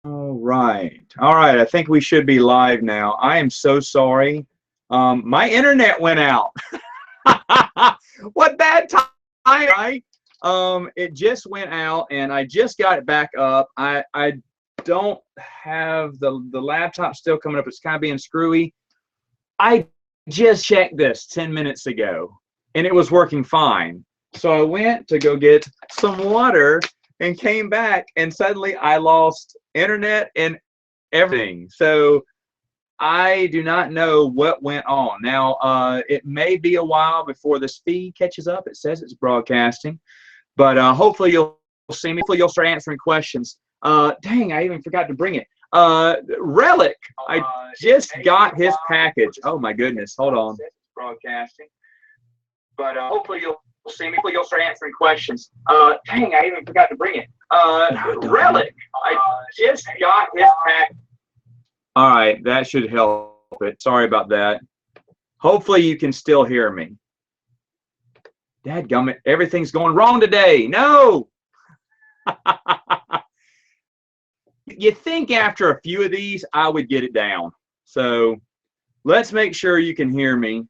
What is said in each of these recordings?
All right. All right. I think we should be live now. I am so sorry. My internet went out. What bad time, right? It just went out and I just got it back up. I don't have the laptop still coming up. It's kind of being screwy. I just checked this 10 minutes ago and it was working fine. So I went to go get some water and came back and suddenly I lost internet and everything. So I do not know what went on. Now, it may be a while before the speed catches up. It says it's broadcasting, but hopefully you'll see me. Hopefully you'll start answering questions. Dang, I even forgot to bring it. Relic, I just got his package. Oh my goodness, hold on. Broadcasting, but hopefully you'll see me. Hopefully you'll start answering questions. Dang, I even forgot to bring it. Relic, I just got his package. All right, that should help it. Sorry about that. Hopefully you can still hear me. Dadgummit, everything's going wrong today. No! You think after a few of these, I would get it down. So let's make sure you can hear me.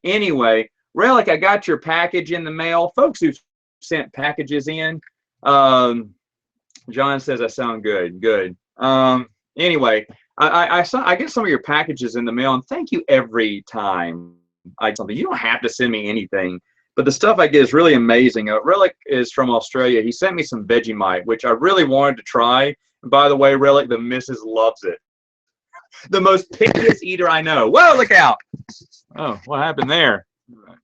Anyway, Relic, I got your package in the mail. Folks who've sent packages in, John says I sound good. Good. Anyway, I get some of your packages in the mail, and thank you every time I get something. You don't have to send me anything, but the stuff I get is really amazing. Relic is from Australia. He sent me some Vegemite, which I really wanted to try. And by the way, Relic, the missus loves it. The most pickiest eater I know. Whoa, look out. Oh, what happened there?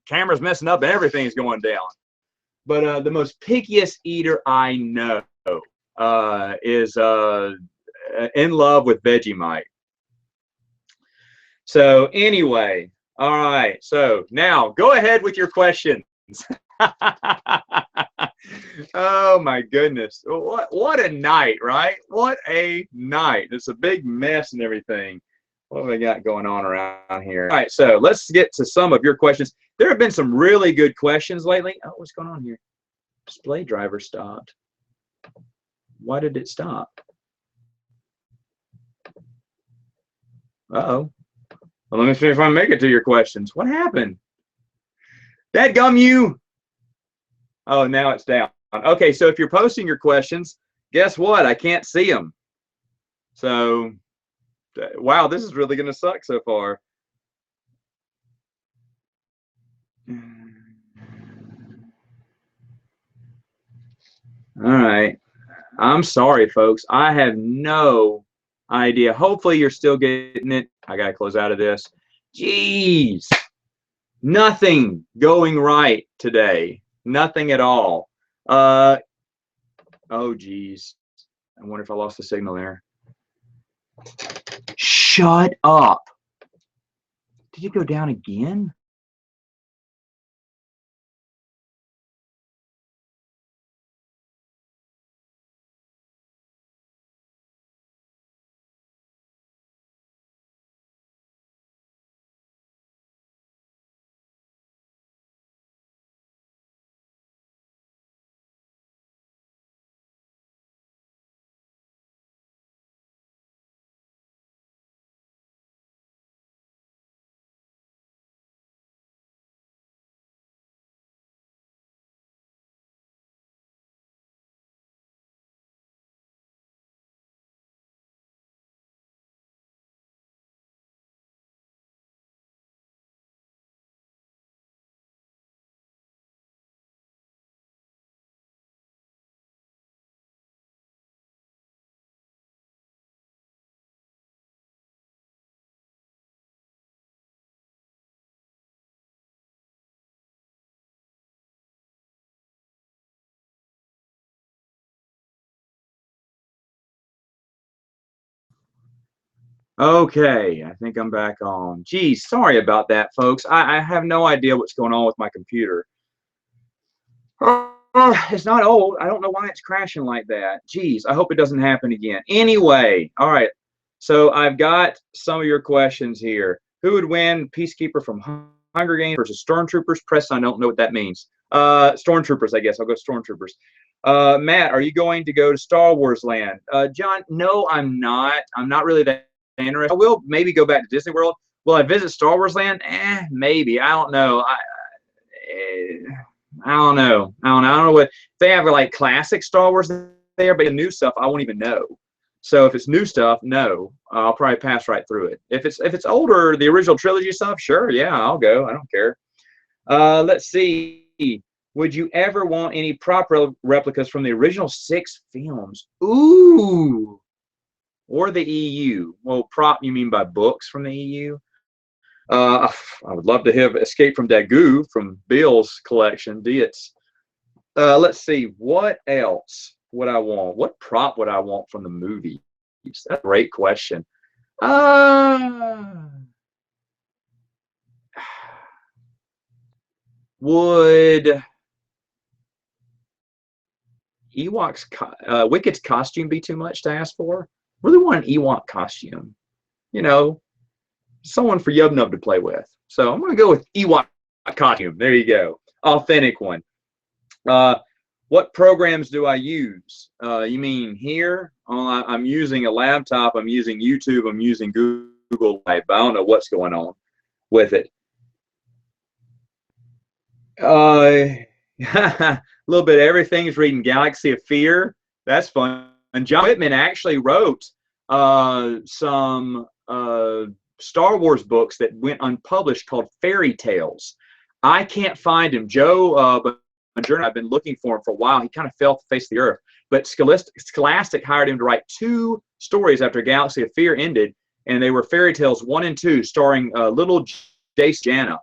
Camera's messing up and everything's going down. But the most pickiest eater I know is in love with Vegemite. So anyway, all right. So now go ahead with your questions. Oh my goodness. What a night, right? What a night. It's a big mess and everything. What have we got going on around here? All right, so let's get to some of your questions. There have been some really good questions lately. Oh, what's going on here? Display driver stopped. Why did it stop? Uh-oh. Well, let me see if I can make it to your questions. What happened? Dadgum you. Oh, now it's down. Okay, so if you're posting your questions, guess what? I can't see them. So, wow, this is really going to suck so far. All right. I'm sorry, folks. I have no idea. Hopefully you're still getting it. I got to close out of this. Jeez. Nothing going right today. Nothing at all. Oh, geez. I wonder if I lost the signal there. Shut up. Did it go down again? Okay, I think I'm back on. Geez, sorry about that, folks. I have no idea what's going on with my computer. It's not old. I don't know why it's crashing like that. Geez, I hope it doesn't happen again. Anyway, all right. So I've got some of your questions here. Who would win Peacekeeper from Hunger Games versus Stormtroopers? Press, I don't know what that means. Stormtroopers, I guess. I'll go Stormtroopers. Matt, are you going to go to Star Wars Land? John, no, I'm not. I'm not really that interested. I will maybe go back to Disney World. Will I visit Star Wars Land? Maybe. I don't know. I don't know. I don't know. I don't know what they have, like classic Star Wars there, but the new stuff I won't even know. So if it's new stuff, no, I'll probably pass right through it. If it's older, the original trilogy stuff, sure, yeah, I'll go. I don't care. Let's see. Would you ever want any prop replicas from the original 6 films? Ooh. Or the EU? Well, prop you mean by books from the EU? I would love to have Escape from Dagu from Bill's collection, Dietz. Let's see. What else would I want? What prop would I want from the movie? That's a great question. Would Wicked's costume be too much to ask for? Really want an Ewok costume. You know, someone for Yub Nub to play with. So I'm going to go with Ewok costume. There you go. Authentic one. What programs do I use? You mean here? I'm using a laptop. I'm using YouTube. I'm using Google Live. I don't know what's going on with it. A little bit of everything's reading Galaxy of Fear. That's fun. And John Whitman actually wrote some Star Wars books that went unpublished called Fairy Tales. I can't find him. Joe, but I've been looking for him for a while. He kind of fell off the face of the earth. But Scholastic hired him to write 2 stories after Galaxy of Fear ended, and they were Fairy Tales 1 and 2, starring little Jace Jana.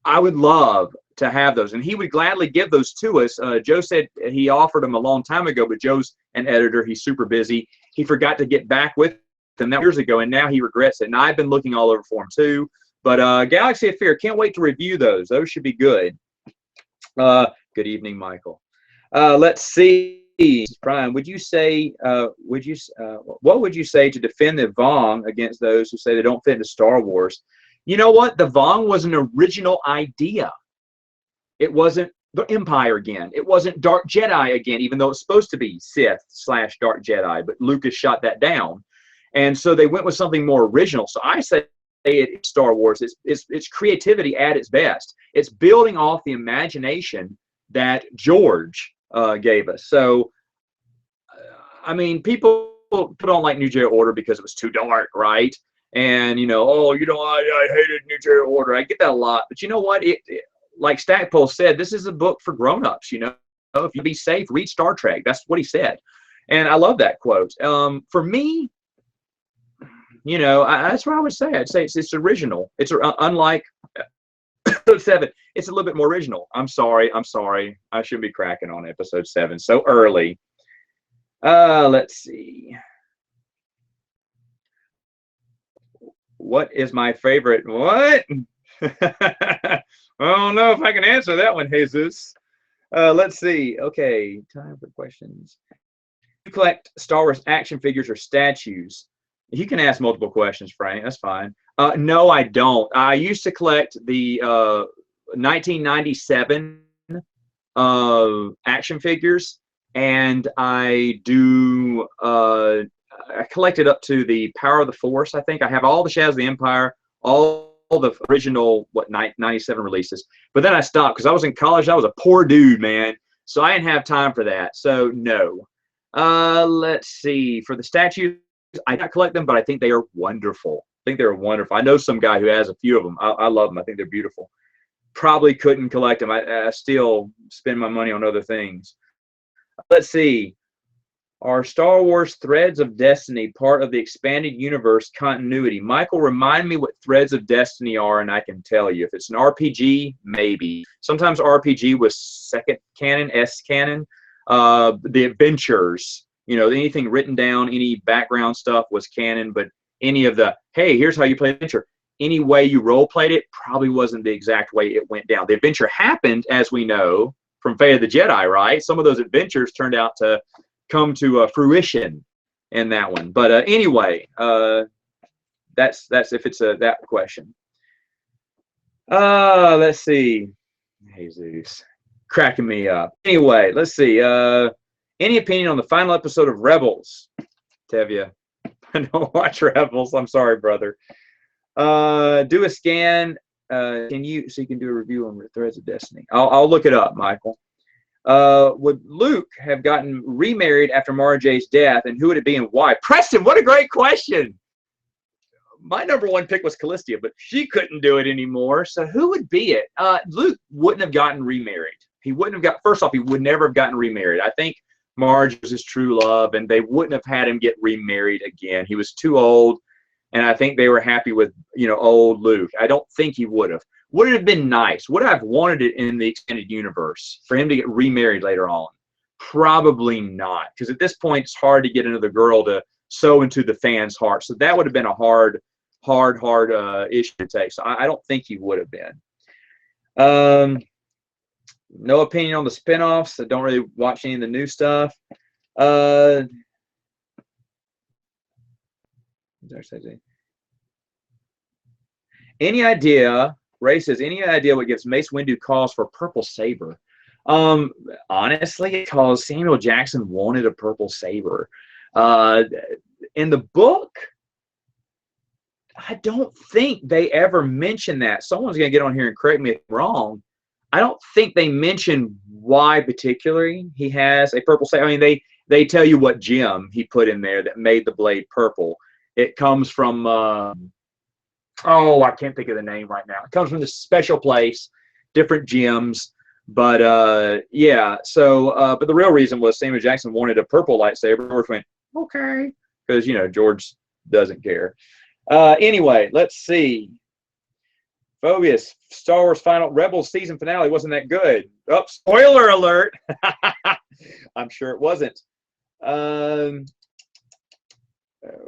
I would love to have those, and he would gladly give those to us. Joe said he offered them a long time ago, but Joe's an editor. He's super busy. He forgot to get back with them that years ago, and now he regrets it. And I've been looking all over for him too. But Galaxy of Fear, can't wait to review those. Those should be good. Good evening, Michael. Let's see. Brian, would you say, what would you say to defend the Vong against those who say they don't fit into Star Wars? You know what? The Vong was an original idea. It wasn't the Empire again. It wasn't Dark Jedi again, even though it's supposed to be Sith/Dark Jedi, but Lucas shot that down. And so they went with something more original. So I say it's Star Wars. It's creativity at its best. It's building off the imagination that George gave us. So, I mean, people don't like New Jedi Order because it was too dark, right? And, you know, oh, you know, I hated New Jedi Order. I get that a lot. But you know what? Like Stackpole said, this is a book for grown-ups, you know. If you be safe, read Star Trek. That's what he said. And I love that quote. For me, you know, that's what I would say. I'd say it's original. It's unlike episode 7. It's a little bit more original. I'm sorry. I shouldn't be cracking on episode 7 so early. Let's see. What is my favorite? What? I don't know if I can answer that one, Jesus. Let's see. Okay, time for questions. You collect Star Wars action figures or statues? You can ask multiple questions, Frank. That's fine. No, I don't. I used to collect the 1997 action figures, and I do. I collected up to the Power of the Force. I think I have all the Shadows of the Empire, all the original 97 releases. But then I stopped because I was in college. I was a poor dude, man, so I didn't have time for that. So no. Let's see. For the statues, I don't collect them, but I think they are wonderful. I think they're wonderful. I know some guy who has a few of them. I love them. I think they're beautiful. Probably couldn't collect them. I still spend my money on other things. Let's see. Are Star Wars Threads of Destiny part of the expanded universe continuity? Michael, remind me what Threads of Destiny are, and I can tell you. If it's an RPG, maybe. Sometimes RPG was second canon, S canon. The adventures, you know, anything written down, any background stuff was canon, but any of the, hey, here's how you play the adventure, any way you role played it probably wasn't the exact way it went down. The adventure happened, as we know, from Fate of the Jedi, right? Some of those adventures turned out to come to fruition in that one. But anyway, that's if it's that question. Let's see. Jesus. cracking me up. Anyway, let's see. Any opinion on the final episode of Rebels? Tevya, I don't watch Rebels. I'm sorry, brother. Do a scan. Can you so you can do a review on Threads of Destiny? I'll look it up, Michael. Would Luke have gotten remarried after Mara J's death, and who would it be and why? Preston, what a great question. My number one pick was Callistia, but she couldn't do it anymore. So who would be it? Luke wouldn't have gotten remarried. He wouldn't have got. First off, he would never have gotten remarried. I think Marge was his true love, and they wouldn't have had him get remarried again. He was too old, and I think they were happy with old Luke. I don't think he would have. Would it have been nice? Would I have wanted it in the extended universe for him to get remarried later on? Probably not, because at this point it's hard to get another girl to sew into the fans' heart. So that would have been a hard issue to take. So I don't think he would have been. No opinion on the spinoffs. I don't really watch any of the new stuff. Any idea? Ray says, any idea what gives Mace Windu cause for purple saber? Honestly, because Samuel Jackson wanted a purple saber. In the book, I don't think they ever mention that. Someone's going to get on here and correct me if I'm wrong. I don't think they mention why particularly he has a purple saber. I mean, they tell you what gem he put in there that made the blade purple. It comes from, I can't think of the name right now. It comes from this special place, different gems. But, yeah, so, but the real reason was Samuel Jackson wanted a purple lightsaber. George went, okay, because, George doesn't care. Anyway, let's see. Phobius, Star Wars final Rebels season finale wasn't that good. Oh, spoiler alert. I'm sure it wasn't.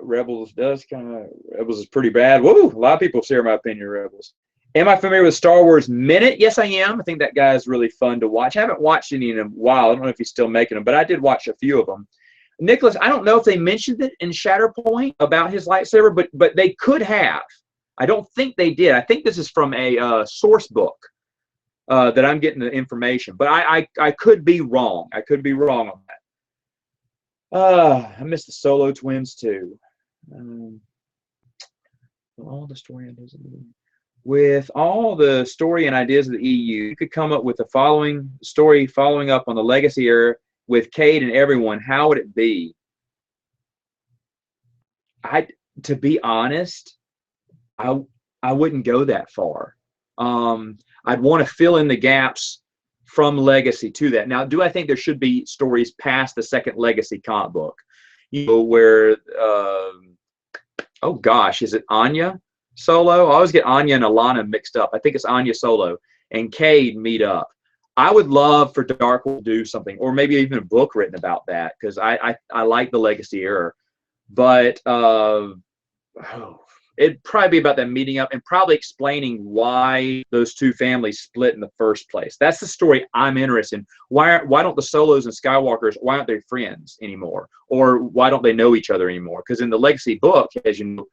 Rebels is pretty bad. Woo, a lot of people share my opinion of Rebels. Am I familiar with Star Wars Minute? Yes, I am. I think that guy is really fun to watch. I haven't watched any in a while. I don't know if he's still making them, but I did watch a few of them. Nicholas, I don't know if they mentioned it in Shatterpoint about his lightsaber, but they could have. I don't think they did. I think this is from a source book that I'm getting the information, but I could be wrong. I could be wrong on that. I miss the Solo twins too. All the story ideas with all the story and ideas of the EU, you could come up with the following story following up on the Legacy era with Cade and everyone. How would it be? To be honest, I wouldn't go that far. I'd want to fill in the gaps from Legacy to that. Now, do I think there should be stories past the second Legacy comic book? Where, oh gosh, is it Anya Solo? I always get Anya and Alana mixed up. I think it's Anya Solo and Cade meet up. I would love for Dark World to do something, or maybe even a book written about that, because I like the Legacy era. But it'd probably be about them meeting up and probably explaining why those two families split in the first place. That's the story I'm interested in. Why don't the Solos and Skywalkers, why aren't they friends anymore? Or why don't they know each other anymore? Because in the Legacy book, as you know,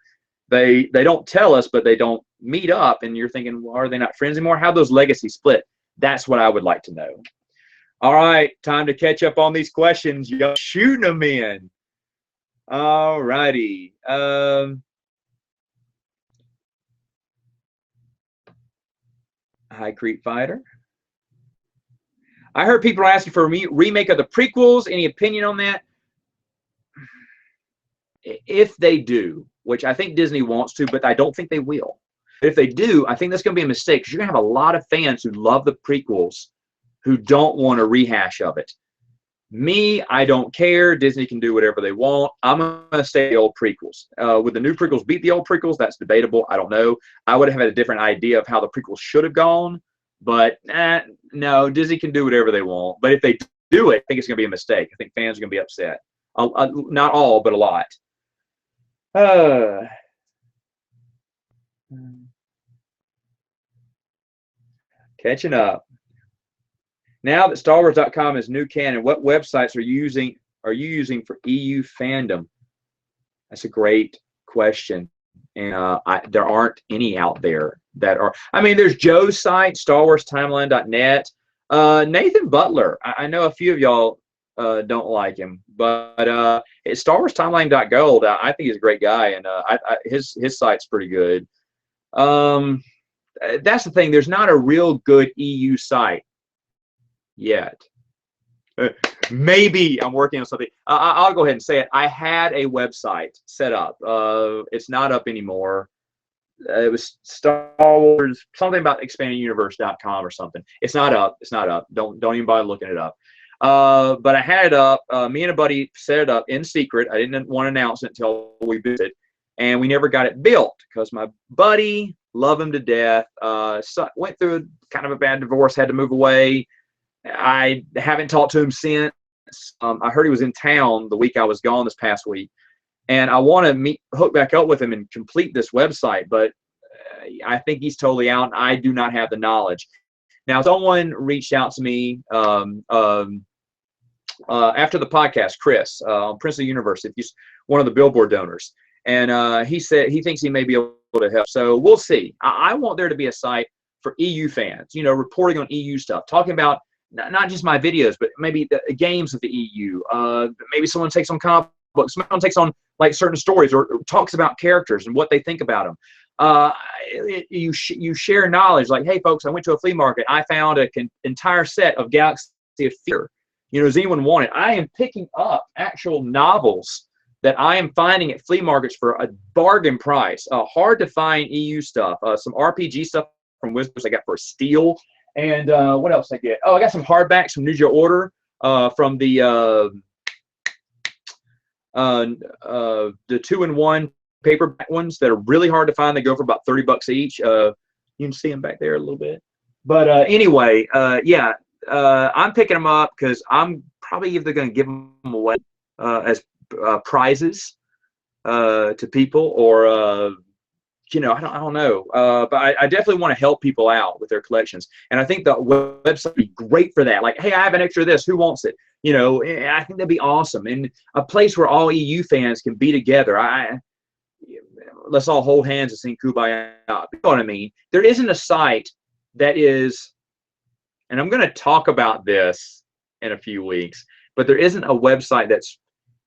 they don't tell us, but they don't meet up, and you're thinking, well, are they not friends anymore? How those Legacy split? That's what I would like to know. All right, time to catch up on these questions. You're shooting them in. All righty. High Creek Fighter. I heard people are asking for a remake of the prequels. Any opinion on that? If they do, which I think Disney wants to, but I don't think they will. If they do, I think that's going to be a mistake, because you're going to have a lot of fans who love the prequels who don't want a rehash of it. Me, I don't care. Disney can do whatever they want. I'm going to stay the old prequels. Would the new prequels beat the old prequels? That's debatable. I don't know. I would have had a different idea of how the prequels should have gone. But no, Disney can do whatever they want. But if they do it, I think it's going to be a mistake. I think fans are going to be upset. Not all, but a lot. Catching up. Now that StarWars.com is new canon, what websites are you using for EU fandom? That's a great question, and there aren't any out there that are. I mean, there's Joe's site, StarWarsTimeline.net. Nathan Butler. I know a few of y'all don't like him, but it's Star Wars Timeline.gold. I think he's a great guy, and his site's pretty good. That's the thing. There's not a real good EU site yet. Maybe I'm working on something. I'll go ahead and say it. I had a website set up. It's not up anymore. It was Star Wars, something about expandeduniverse.com or something. It's not up. It's not up. Don't even bother looking it up. But I had it up. Me and a buddy set it up in secret. I didn't want to announce it until we built it, and we never got it built because my buddy, love him to death, went through kind of a bad divorce, had to move away. I haven't talked to him since. I heard he was in town the week I was gone this past week, and I want to hook back up with him and complete this website, but I think he's totally out, and I do not have the knowledge. Now, someone reached out to me after the podcast, Chris, on Prince of the Universe, he's one of the Billboard donors, and he said he thinks he may be able to help. So we'll see. I want there to be a site for EU fans, you know, reporting on EU stuff, talking about not just my videos, but maybe the games of the EU. Maybe someone takes on comic books, someone takes on like certain stories, or talks about characters and what they think about them. You share knowledge, like, hey folks, I went to a flea market, I found an entire set of Galaxy of Fear. You know, does anyone want it? I am picking up actual novels that I am finding at flea markets for a bargain price. Hard to find EU stuff. Some RPG stuff from Wizards I got for a steal. And what else I get? Oh, I got some hardbacks from New York Order from the 2-in-1 paperback ones that are really hard to find. They go for about $30 each. You can see them back there a little bit. But anyway, yeah, I'm picking them up because I'm probably either going to give them away as prizes to people, or you know, I don't know. But I definitely want to help people out with their collections, and I think the website would be great for that. Like, hey, I have an extra of this. Who wants it? You know, I think that'd be awesome, and a place where all EU fans can be together. Let's all hold hands and sing Kumbaya. You know what I mean? There isn't a site that is, and I'm going to talk about this in a few weeks, but there isn't a website that's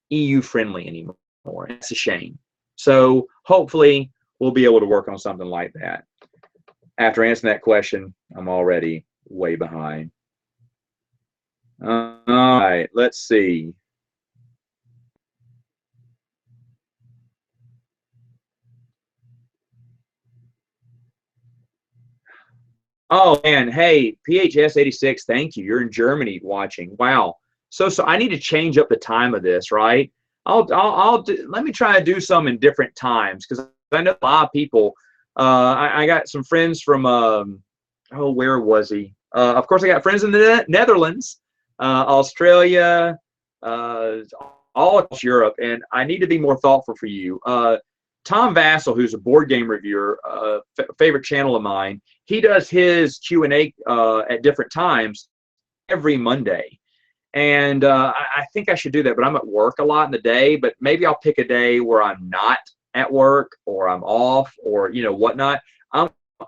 EU friendly anymore. It's a shame. So hopefully we'll be able to work on something like that. After answering that question, I'm already way behind. All right, let's see. Oh man, hey, PHS86, thank you. You're in Germany watching. Wow. So I need to change up the time of this, right? Let me try to do some in different times, because I know a lot of people. I got some friends from oh, where was he? Of course, I got friends in the Netherlands, Australia, all across Europe, and I need to be more thoughtful for you. Tom Vassell, who's a board game reviewer, favorite channel of mine, he does his Q&A at different times every Monday. And I think I should do that, but I'm at work a lot in the day. But maybe I'll pick a day where I'm not at work, or I'm off, or, you know, whatnot.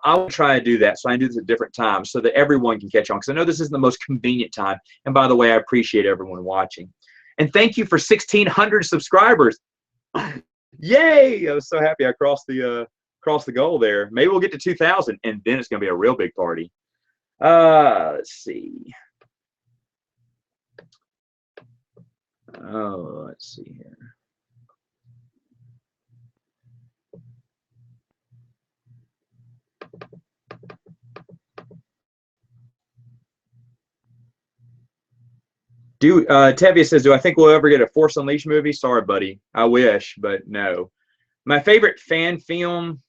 I'll try to do that, so I can do this at different times so that everyone can catch on, because I know this isn't the most convenient time. And by the way, I appreciate everyone watching. And thank you for 1,600 subscribers. Yay! I was so happy I crossed the goal there. Maybe we'll get to 2,000, and then it's going to be a real big party. Let's see. Oh, let's see here. Tevye says, do I think we'll ever get a Force Unleashed movie? Sorry, buddy. I wish, but no. My favorite fan film,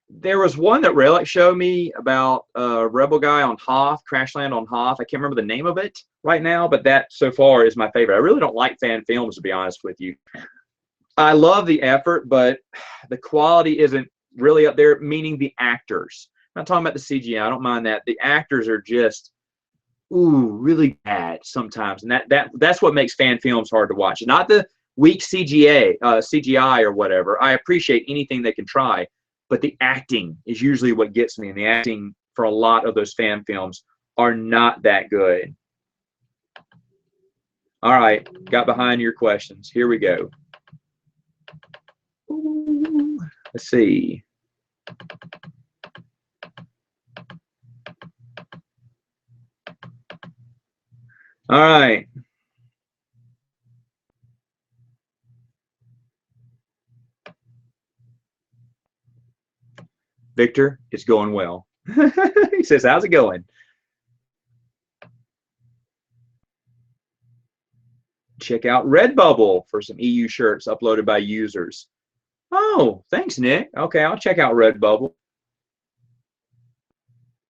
there was one that Relic showed me about a rebel guy on Hoth, Crash Land on Hoth. I can't remember the name of it right now, but that so far is my favorite. I really don't like fan films, to be honest with you. I love the effort, but the quality isn't really up there, meaning the actors. I'm not talking about the CGI. I don't mind that. The actors are just, ooh, really bad sometimes, and that's what makes fan films hard to watch. Not the weak CGI or whatever. I appreciate anything they can try, but the acting is usually what gets me, and the acting for a lot of those fan films are not that good. All right, got behind your questions. Here we go. Ooh, let's see. All right. Victor, it's going well. He says, how's it going? Check out Redbubble for some EU shirts uploaded by users. Oh, thanks, Nick. Okay, I'll check out Redbubble.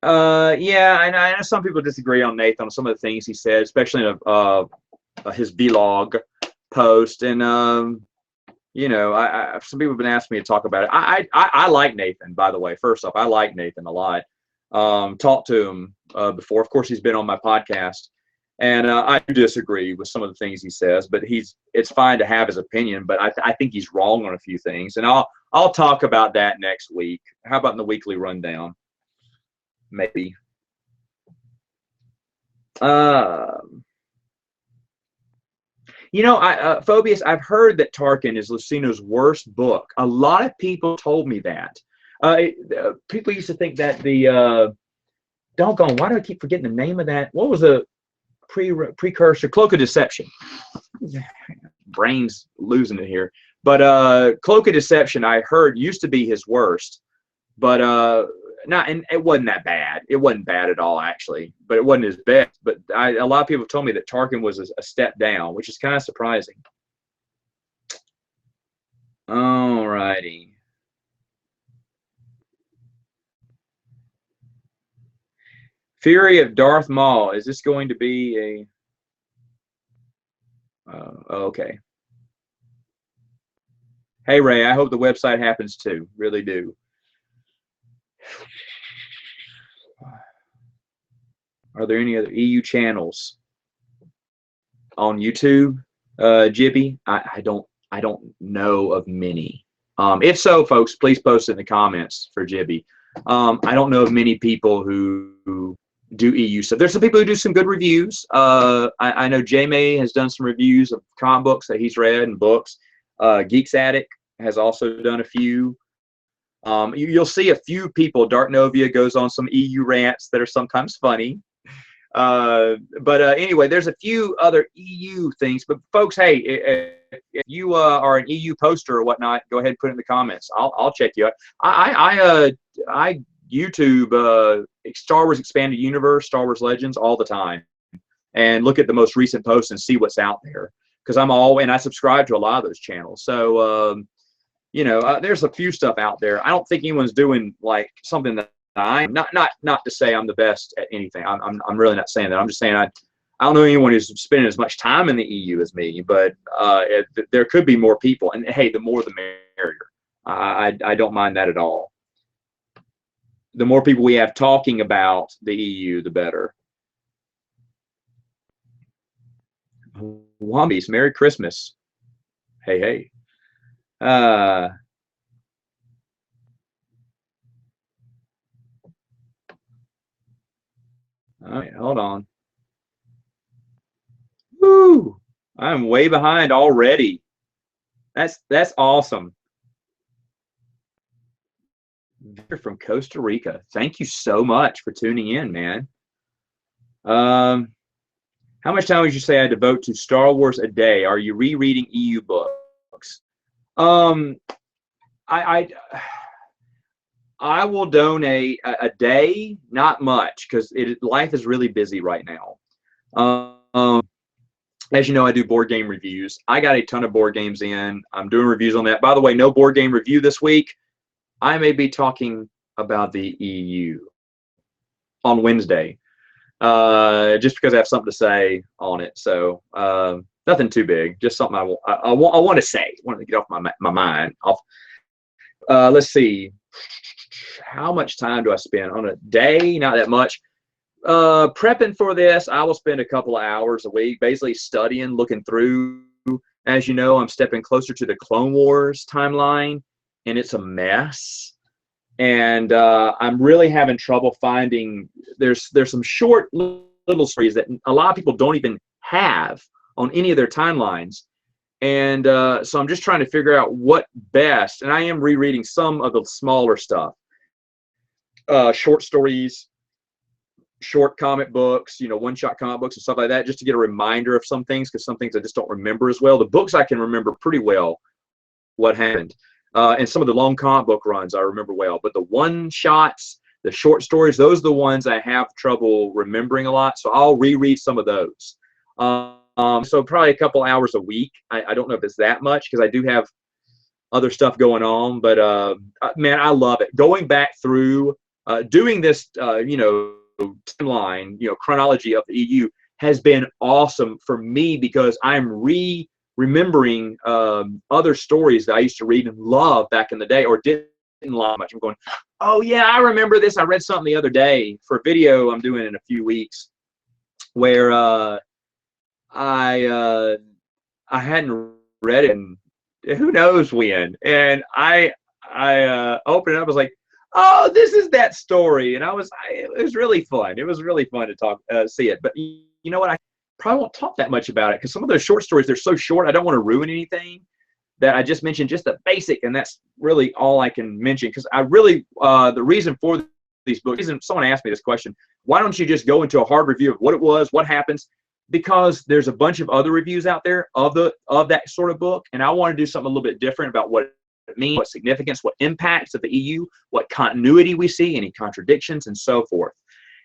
Yeah, I know some people disagree on Nathan on some of the things he said, especially in his vlog post. And you know, some people have been asking me to talk about it. I like Nathan, by the way. First off, I like Nathan a lot. Talked to him before. Of course, he's been on my podcast, and I disagree with some of the things he says. But it's fine to have his opinion. But I think he's wrong on a few things, and I'll talk about that next week. How about in the weekly rundown? Maybe. You know, Phobius, I've heard that Tarkin is Lucino's worst book. A lot of people told me that. People used to think that doggone, why do I keep forgetting the name of that? What was the precursor? Cloak of Deception. Brain's losing it here. But Cloak of Deception, I heard, used to be his worst. But and it wasn't that bad. It wasn't bad at all, actually. But it wasn't his best. But a lot of people told me that Tarkin was a step down, which is kind of surprising. All righty. Fury of Darth Maul. Is this going to be a... okay. Hey, Ray, I hope the website happens too. Really do. Are there any other EU channels on YouTube, Jibby? I don't know of many. If so, folks, please post it in the comments for Jibby. I don't know of many people who do EU stuff. There's some people who do some good reviews. I know J-May has done some reviews of comic books that he's read and books. Geeks Addict has also done a few. You'll see a few people. Dark Novia goes on some EU rants that are sometimes funny. But anyway, there's a few other EU things. But folks, hey, if you are an EU poster or whatnot, go ahead and put it in the comments. I'll check you out. I YouTube Star Wars Expanded Universe, Star Wars Legends all the time, and look at the most recent posts and see what's out there. Because I subscribe to a lot of those channels. So you know, there's a few stuff out there. I don't think anyone's doing like something that I'm not to say I'm the best at anything. I'm really not saying that. I'm just saying I don't know anyone who's spending as much time in the EU as me, but there could be more people. And hey, the more the merrier. I don't mind that at all. The more people we have talking about the EU, the better. Wombies, Merry Christmas. Hey, hey. All right, hold on. Woo! I'm way behind already. That's awesome. Victor from Costa Rica. Thank you so much for tuning in, man. How much time would you say I devote to Star Wars a day? Are you rereading EU books? I will donate a day, not much, because life is really busy right now. As you know, I do board game reviews. I got a ton of board games in. I'm doing reviews on that. By the way, no board game review this week. I may be talking about the EU on Wednesday, just because I have something to say on it. So nothing too big, just something I want to say. I want to get off my mind. Let's see. How much time do I spend on a day? Not that much. Prepping for this, I will spend a couple of hours a week, basically studying, looking through. As you know, I'm stepping closer to the Clone Wars timeline, and it's a mess. and I'm really having trouble finding. There's some short little stories that a lot of people don't even have on any of their timelines, and so I'm just trying to figure out what best. And I am rereading some of the smaller stuff, short stories, short comic books, one-shot comic books and stuff like that, just to get a reminder of some things, because some things I just don't remember as well. The books I can remember pretty well what happened, and some of the long comic book runs I remember well, but the one-shots, the short stories, those are the ones I have trouble remembering a lot, so I'll reread some of those. So probably a couple hours a week. I don't know if it's that much, because I do have other stuff going on, but man, I love it. Going back through, doing this, timeline, chronology of the EU has been awesome for me, because I'm remembering other stories that I used to read and love back in the day, or didn't love much. I'm going, oh yeah, I remember this. I read something the other day for a video I'm doing in a few weeks, where I hadn't read it in who knows when, and I opened it up. I was like, oh, this is that story, and it was really fun. It was really fun to see it. But you know what? I probably won't talk that much about it, because some of those short stories, they're so short. I don't want to ruin anything. That I just mentioned just the basic, and that's really all I can mention. Because I really, the reason for these books, someone asked me this question: why don't you just go into a hard review of what it was, what happens? Because there's a bunch of other reviews out there of that sort of book, and I want to do something a little bit different about what it means, what significance, what impacts of the EU, what continuity we see, any contradictions, and so forth.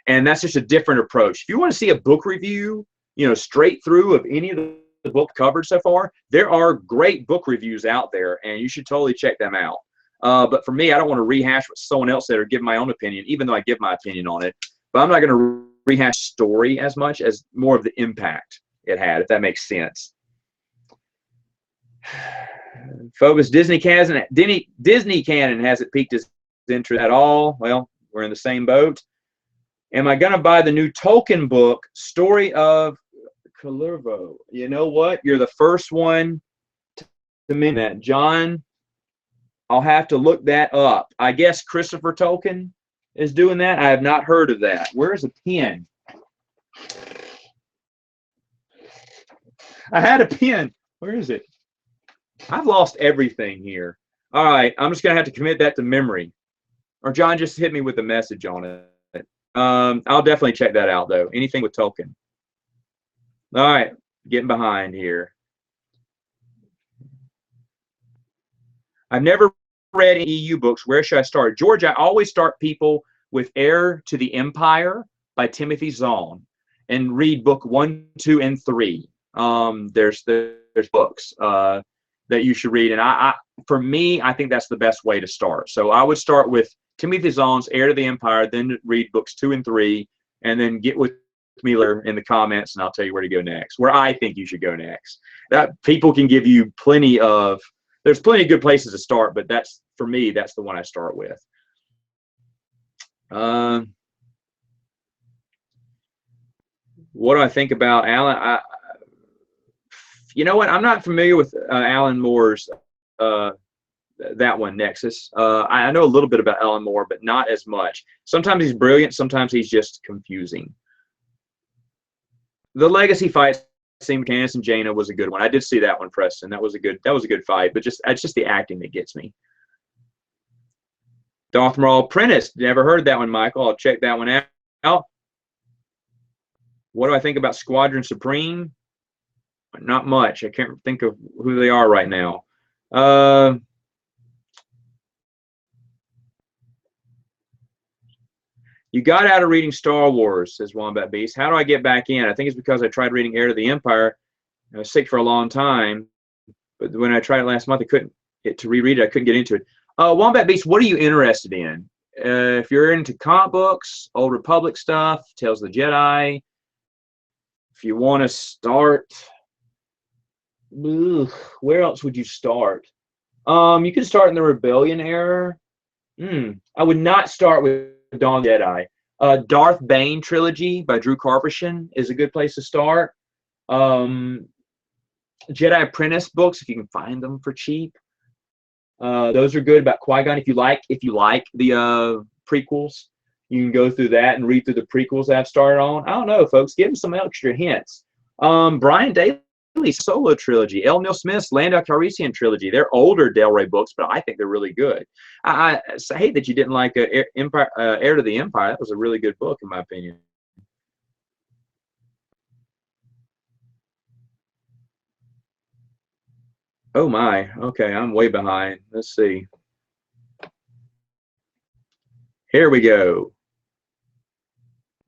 And that's just a different approach. If you want to see a book review, straight through of any of the book covered so far, there are great book reviews out there, and you should totally check them out. But for me, I don't want to rehash what someone else said or give my own opinion, even though I give my opinion on it. But I'm not going to rehash story as much as more of the impact it had, if that makes sense. Phobos, Disney canon hasn't piqued his interest at all. Well, we're in the same boat. Am I going to buy the new Tolkien book, Story of Cullervo? You know what? You're the first one to mention that, John. I'll have to look that up. I guess Christopher Tolkien is doing that. I have not heard of that. Where's a pen? I had a pen. Where is it? I've lost everything here. All right, I'm just gonna have to commit that to memory. Or John, just hit me with a message on it. I'll definitely check that out though. Anything with Tolkien. All right, getting behind here. I've never read any EU books. Where should I start? George, I always start people with Heir to the Empire by Timothy Zahn, and read book 1, 2, and 3. There's books that you should read, and for me, I think that's the best way to start. So I would start with Timothy Zahn's Heir to the Empire, then read books 2 and 3, and then get with me later in the comments, and I'll tell you where to go next, where I think you should go next. That people can give you there's plenty of good places to start, but for me, that's the one I start with. What do I think about Alan? You know what? I'm not familiar with Alan Moore's that one, Nexus. I know a little bit about Alan Moore, but not as much. Sometimes he's brilliant. Sometimes he's just confusing. The Legacy fight scene with Candace and Jaina was a good one. I did see that one, Preston. That was a good fight. But it's just the acting that gets me. Darth Maul Apprentice. Never heard that one, Michael. I'll check that one out. What do I think about Squadron Supreme? Not much. I can't think of who they are right now. You got out of reading Star Wars, says Wombat Beast. How do I get back in? I think it's because I tried reading Heir to the Empire. I was sick for a long time, but when I tried it last month, I couldn't get to reread it. I couldn't get into it. Wombat Beast, what are you interested in? If you're into comic books, Old Republic stuff, Tales of the Jedi, if you want to start, where else would you start? You can start in the Rebellion era. I would not start with Dawn of the Jedi. Darth Bane trilogy by Drew Karpyshyn is a good place to start. Jedi Apprentice books, if you can find them for cheap. Those are good about Qui-Gon. If you like the prequels, you can go through that and read through the prequels that I've started on. I don't know, folks. Give them some extra hints. Brian Daly's solo trilogy, L. Neil Smith's Lando Calrissian trilogy. They're older Del Rey books, but I think they're really good. I hate that you didn't like Heir to the Empire. That was a really good book, in my opinion. Oh my. Okay, I'm way behind. Let's see. Here we go.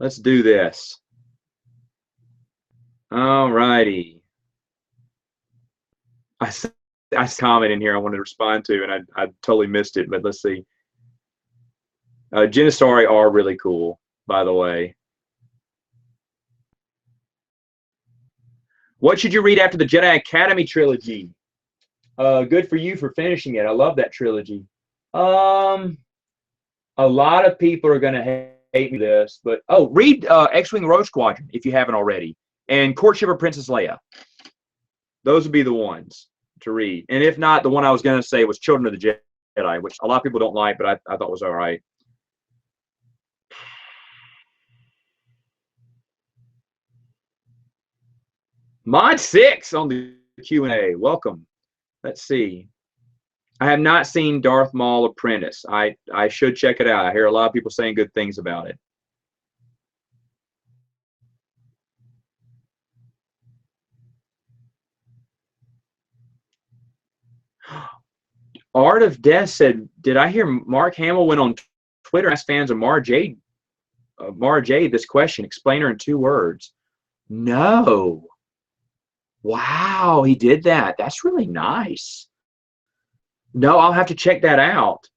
Let's do this. All righty. I comment in here I wanted to respond to, and I totally missed it, but let's see. Genisari are really cool, by the way. What should you read after the Jedi Academy trilogy? Good for you for finishing it. I love that trilogy. A lot of people are going to hate me this, but read X-Wing Rogue Squadron if you haven't already, and Courtship of Princess Leia. Those would be the ones to read. And if not, the one I was going to say was Children of the Jedi, which a lot of people don't like, but I thought was all right. Mod 6 on the Q&A. Welcome. Let's see. I have not seen Darth Maul Apprentice. I should check it out. I hear a lot of people saying good things about it. Art of Death said, did I hear Mark Hamill went on Twitter and asked fans of Mara Jade this question? Explain her in 2 words. No. Wow, he did that. That's really nice. No, I'll have to check that out.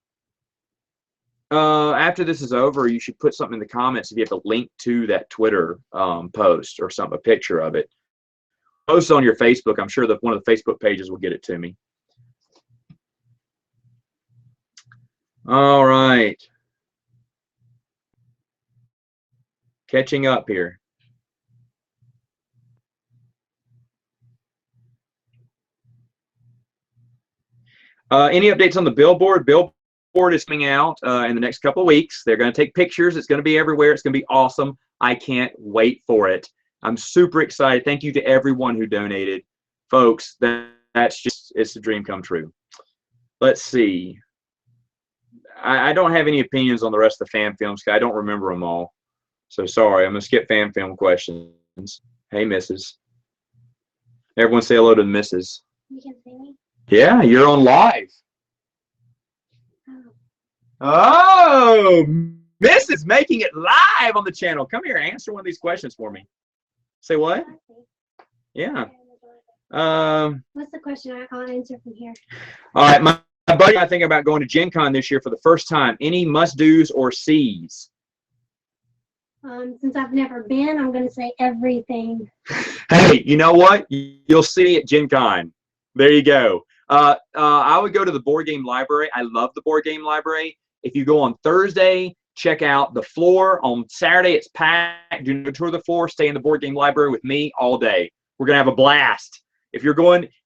After this is over, you should put something in the comments if you have a link to that Twitter post or something, a picture of it. Post on your Facebook. I'm sure that one of the Facebook pages will get it to me. All right. Catching up here. Any updates on the billboard? Billboard is coming out in the next couple of weeks. They're going to take pictures. It's going to be everywhere. It's going to be awesome. I can't wait for it. I'm super excited. Thank you to everyone who donated. Folks, that's just, it's a dream come true. Let's see. I don't have any opinions on the rest of the fan films because I don't remember them all. So sorry, I'm going to skip fan film questions. Hey, Mrs. Everyone say hello to the Mrs. You can see me? Yeah, you're on live. Oh, Mrs. making it live on the channel. Come here, answer one of these questions for me. Say what? Yeah. What's the question? I'll answer from here. All right, my buddy and I think about going to Gen Con this year for the first time. Any must-dos or sees? Since I've never been, I'm going to say everything. Hey, you know what? You'll see at Gen Con. There you go. I would go to the board game library. I love the board game library. If you go on Thursday, check out the floor. On Saturday, it's packed. Do no tour the floor. Stay in the board game library with me all day. We're going to have a blast. If you're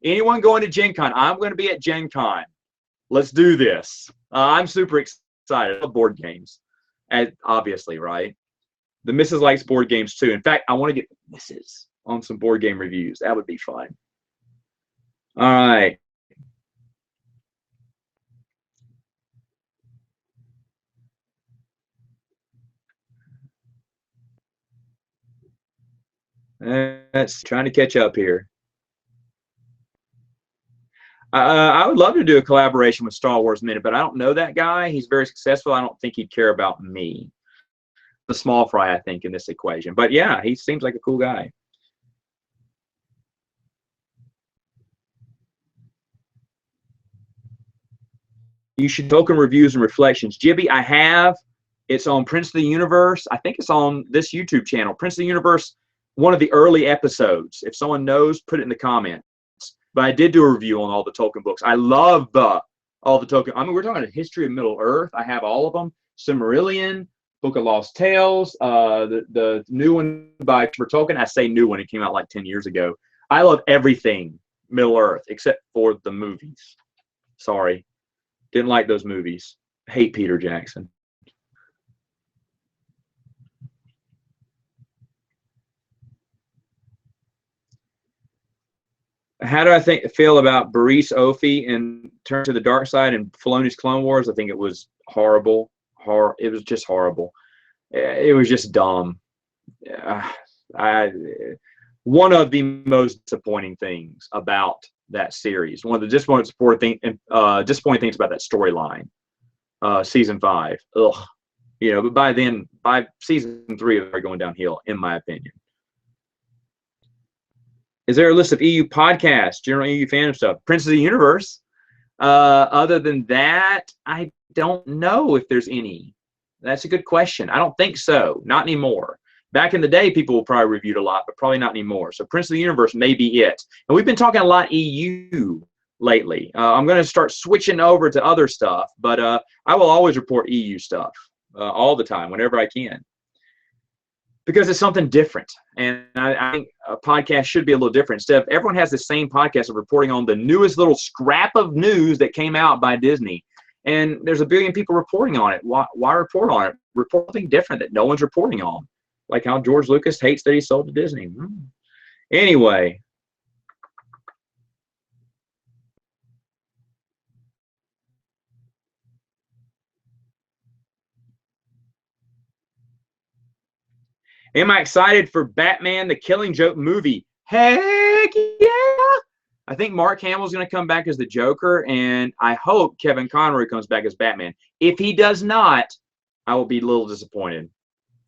anyone going to Gen Con, I'm going to be at Gen Con. Let's do this. I'm super excited. I love board games. Obviously, right? The Mrs. likes board games too. In fact, I want to get Mrs. on some board game reviews. That would be fun. All right. That's trying to catch up here. I would love to do a collaboration with Star Wars Minute, but I don't know that guy. He's very successful. I don't think he'd care about me. The small fry, I think, in this equation. But yeah, he seems like a cool guy. You should token reviews and reflections. Jibby, I have. It's on Prince of the Universe. I think it's on this YouTube channel. Prince of the Universe, one of the early episodes. If someone knows, put it in the comments. But I did do a review on all the Tolkien books. I love all the Tolkien. I mean, we're talking about History of Middle Earth. I have all of them. Silmarillion, Book of Lost Tales, the new one by Christopher Tolkien. I say new one. It came out like 10 years ago. I love everything Middle Earth except for the movies. Sorry. Didn't like those movies. Hate Peter Jackson. How do I feel about Boris Ophi and Turn to the Dark Side and Filoni's Clone Wars? I think it was horrible. It was just horrible. It was just dumb. One of the most disappointing things about that series. One of the disappointing things about that storyline. Season 5. Ugh. But by season 3, they're going downhill, in my opinion. Is there a list of EU podcasts, general EU fandom stuff? Prince of the Universe. Other than that, I don't know if there's any. That's a good question. I don't think so. Not anymore. Back in the day, people will probably reviewed a lot, but probably not anymore. So Prince of the Universe may be it. And we've been talking a lot EU lately. I'm going to start switching over to other stuff, but I will always report EU stuff all the time, whenever I can. Because it's something different. And I think a podcast should be a little different. Instead of everyone has the same podcast of reporting on the newest little scrap of news that came out by Disney. And there's a billion people reporting on it. Why report on it? Report something different that no one's reporting on. Like how George Lucas hates that he sold to Disney. Anyway. Am I excited for Batman the Killing Joke movie? Heck yeah! I think Mark Hamill's going to come back as the Joker, and I hope Kevin Conroy comes back as Batman. If he does not, I will be a little disappointed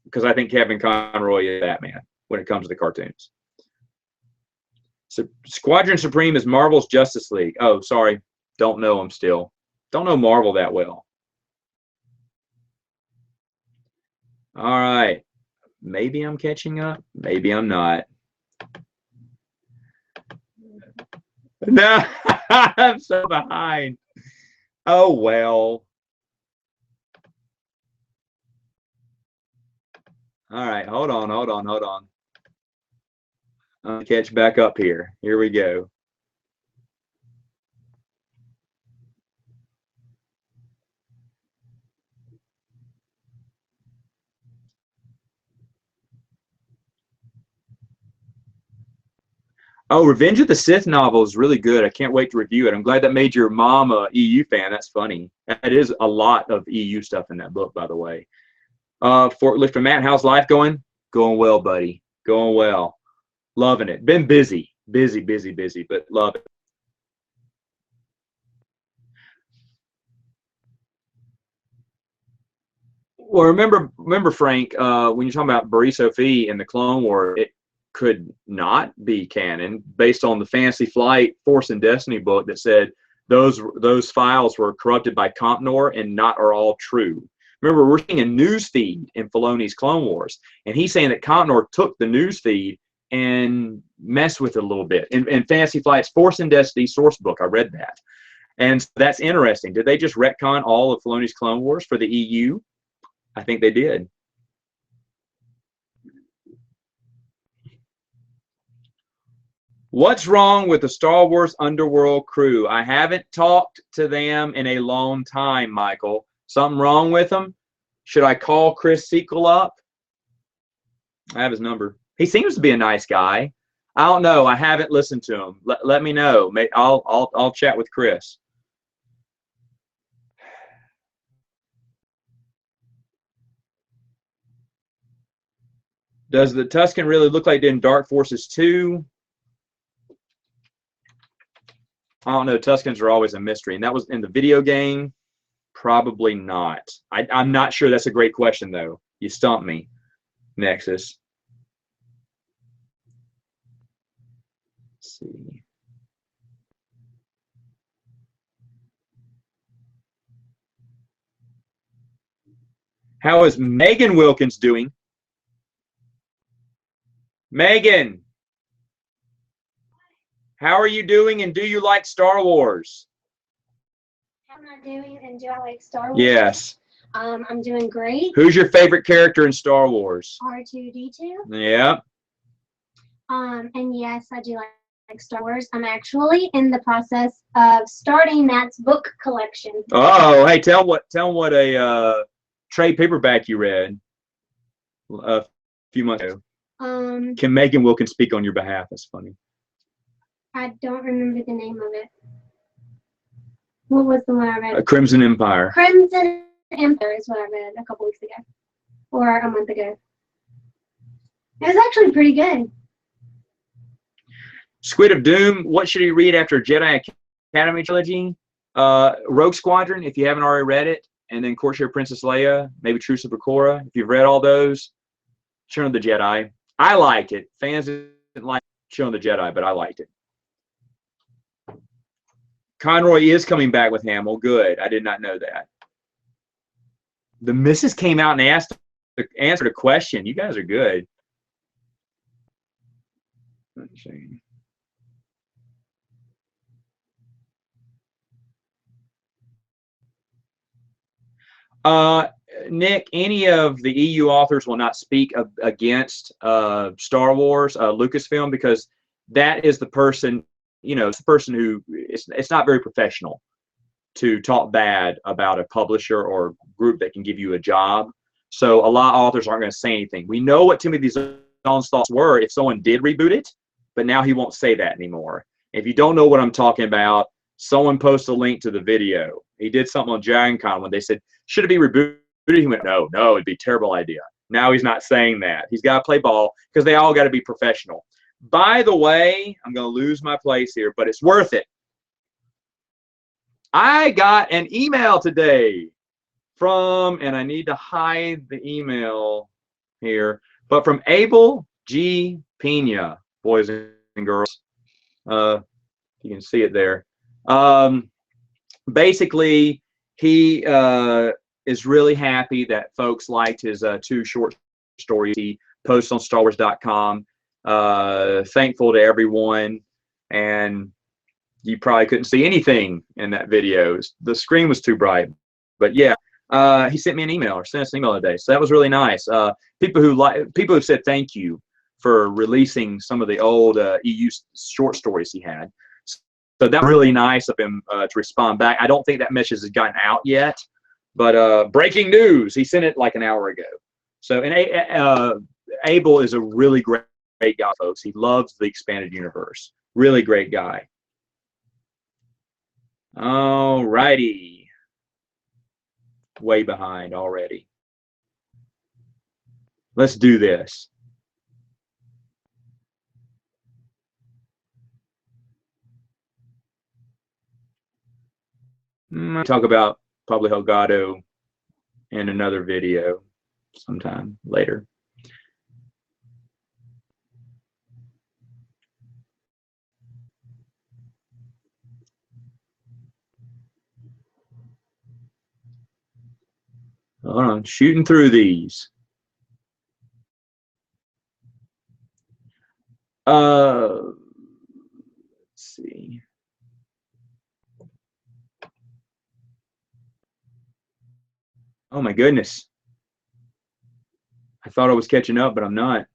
because I think Kevin Conroy is Batman when it comes to the cartoons. So Squadron Supreme is Marvel's Justice League. Oh, sorry. Don't know him still. Don't know Marvel that well. All right. Maybe I'm catching up. Maybe I'm not. No, I'm so behind. Oh, well. All right. Hold on. I'm going to catch back up here. Here we go. Oh, Revenge of the Sith novel is really good. I can't wait to review it. I'm glad that made your mom a EU fan. That's funny. That is a lot of EU stuff in that book, by the way. Fort Lifter Matt, how's life going? Going well, buddy. Going well. Loving it. Been busy, but love it. Well, remember, Frank, when you're talking about Boris Ophi in the Clone War, it could not be canon based on the Fantasy Flight Force and Destiny book that said those files were corrupted by Compnor and not are all true. Remember, we're seeing a news feed in Filoni's Clone Wars, and he's saying that Compnor took the news feed and messed with it a little bit. In Fantasy Flight's Force and Destiny source book, I read that. And so that's interesting. Did they just retcon all of Filoni's Clone Wars for the EU? I think they did. What's wrong with the Star Wars Underworld crew? I haven't talked to them in a long time, Michael. Something wrong with them? Should I call Chris Sequel up? I have his number. He seems to be a nice guy. I don't know. I haven't listened to him. Let me know. I'll chat with Chris. Does the Tusken really look like in Dark Forces 2? I don't know. Tuskens are always a mystery. And that was in the video game? Probably not. I'm not sure. That's a great question, though. You stumped me, Nexus. Let's see. How is Megan Wilkins doing? Megan, how are you doing, and do you like Star Wars? How am I doing, and do I like Star Wars? Yes. I'm doing great. Who's your favorite character in Star Wars? R2-D2. Yeah. And yes, I do like like Star Wars. I'm actually in the process of starting Matt's book collection. Oh, hey, tell what a trade paperback you read a few months ago. Megan Will can speak on your behalf. That's funny. I don't remember the name of it. What was the one I read? Crimson Empire. Crimson Empire is what I read a couple weeks ago, or a month ago. It was actually pretty good. Squid of Doom. What should he read after Jedi Academy trilogy? Rogue Squadron, if you haven't already read it, and then Courtship of Princess Leia, maybe Truce of Bakura. If you've read all those, Return of the Jedi. I liked it. Fans didn't like Return of the Jedi, but I liked it. Conroy is coming back with Hamill. Good. I did not know that. The missus came out and answered a question. You guys are good. Let's see. Nick, any of the EU authors will not speak against Star Wars, Lucasfilm, because that is the person, it's the person who, it's not very professional to talk bad about a publisher or group that can give you a job. So a lot of authors aren't going to say anything. We know what Timothy Zahn's thoughts were if someone did reboot it, but now he won't say that anymore. If you don't know what I'm talking about, someone post a link to the video. He did something on Dragon Con when they said, should it be rebooted? He went, no, it'd be a terrible idea. Now he's not saying that. He's got to play ball because they all got to be professional. By the way, I'm going to lose my place here, but it's worth it. I got an email today from, and I need to hide the email here, but from Abel G. Pena, boys and girls. You can see it there. Basically, he is really happy that folks liked his 2 short stories he posts on StarWars.com. Thankful to everyone, and you probably couldn't see anything in that video. The screen was too bright, but yeah, he sent me an email or sent us an email today, so that was really nice. People who said thank you for releasing some of the old EU short stories he had. So that was really nice of him to respond back. I don't think that message has gotten out yet, but breaking news, he sent it like an hour ago. So, and Abel is a really great guy, folks. He loves the expanded universe. Really great guy. All righty. Way behind already. Let's do this. Talk about Pablo Delgado in another video sometime later. Hold on, shooting through these. Let's see. Oh my goodness. I thought I was catching up, but I'm not.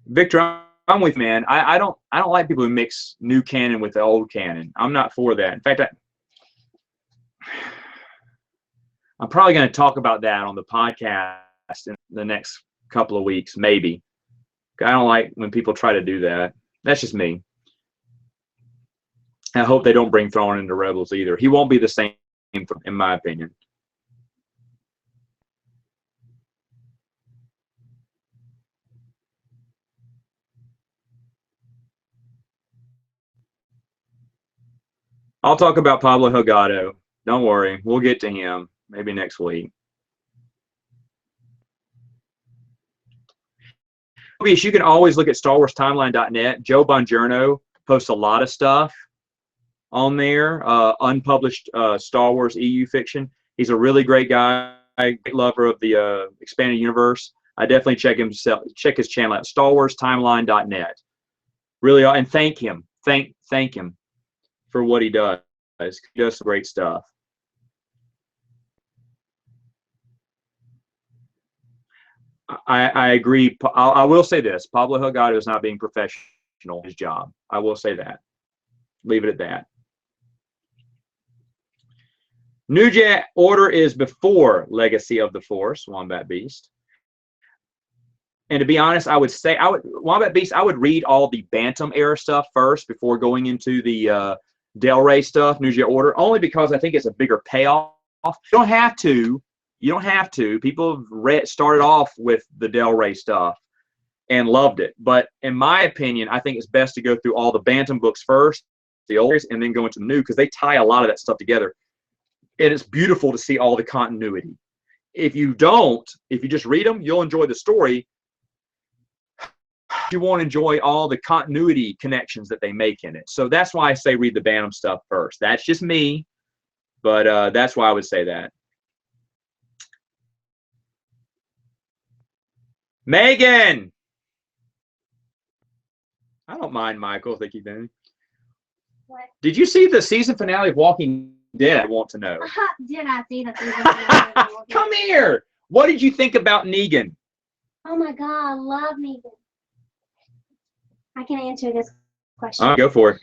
Victor, I'm with you, man. I don't like people who mix new canon with the old canon. I'm not for that. In fact, I'm probably going to talk about that on the podcast in the next couple of weeks, maybe. I don't like when people try to do that. That's just me. I hope they don't bring Thrawn into Rebels either. He won't be the same, in my opinion. I'll talk about Pablo Delgado. Don't worry. We'll get to him maybe next week. You can always look at StarWarsTimeline.net. Joe Bongiorno posts a lot of stuff on there, unpublished Star Wars EU fiction. He's a really great guy, great lover of the expanded universe. I definitely check his channel at StarWarsTimeline.net. Really, and thank him. Thank him for what he does. He does some great stuff. I agree. I will say this: Pablo Delgado is not being professional in his job. I will say that. Leave it at that. New Jedi Order is before Legacy of the Force, Wombat Beast. And to be honest, I would say Wombat Beast. I would read all the Bantam era stuff first before going into the Del Rey stuff, New Jedi Order, only because I think it's a bigger payoff. You don't have to. You don't have to. People have started off with the Del Rey stuff and loved it. But in my opinion, I think it's best to go through all the Bantam books first, the old, and then go into the new, because they tie a lot of that stuff together. And it's beautiful to see all the continuity. If you just read them, you'll enjoy the story. You won't enjoy all the continuity connections that they make in it. So that's why I say read the Bantam stuff first. That's just me, but that's why I would say that. Megan! I don't mind, Michael, if they keep doing it. What? Did you see the season finale of Walking Dead? I want to know. Did I see the season finale of Walking Dead? Come here! What did you think about Negan? Oh my God, I love Negan. I can answer this question. Go for it.